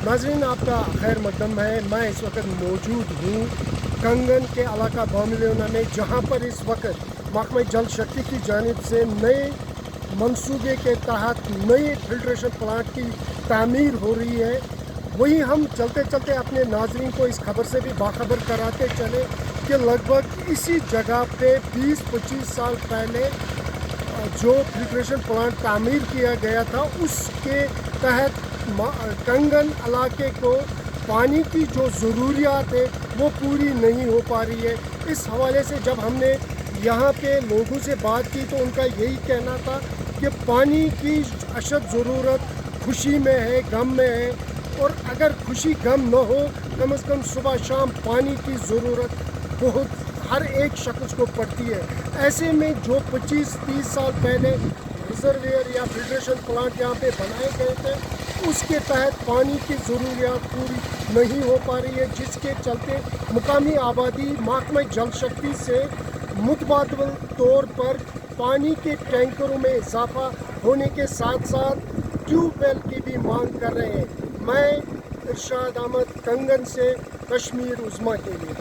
नाज़रीन आपका खैर मकदम है। मैं इस वक्त मौजूद हूँ कंगन के इलाका बामिलियोना में, जहाँ पर इस वक्त महकमा जल शक्ति की जानिब से नए मंसूबे के तहत नए फिल्ट्रेशन प्लांट की तामीर हो रही है। वही हम चलते चलते अपने नाजरीन को इस खबर से भी बाखबर कराते चले कि लगभग इसी जगह पे 20-25 साल पहले जो फिल्ट्रेशन प्लांट तामीर किया गया था, उसके तहत कंगन इलाके को पानी की जो ज़रूरियात है वो पूरी नहीं हो पा रही है। इस हवाले से जब हमने यहाँ पे लोगों से बात की तो उनका यही कहना था कि पानी की अशद ज़रूरत खुशी में है, गम में है, और अगर खुशी गम न हो, कम से कम सुबह शाम पानी की ज़रूरत बहुत हर एक शख्स को पड़ती है। ऐसे में जो 25-30 साल पहले रिजर्वेयर या फिल्ट्रेशन प्लांट यहाँ पे बनाए गए थे, उसके तहत पानी की ज़रूरियात पूरी नहीं हो पा रही है, जिसके चलते मुकामी आबादी महकमा जल शक्ति से मुतबादल तौर पर पानी के टैंकरों में इजाफा होने के साथ साथ ट्यूबवेल की भी मांग कर रहे हैं। मैं इरशाद अहमद, कंगन से, कश्मीर उज़्मा के लिए।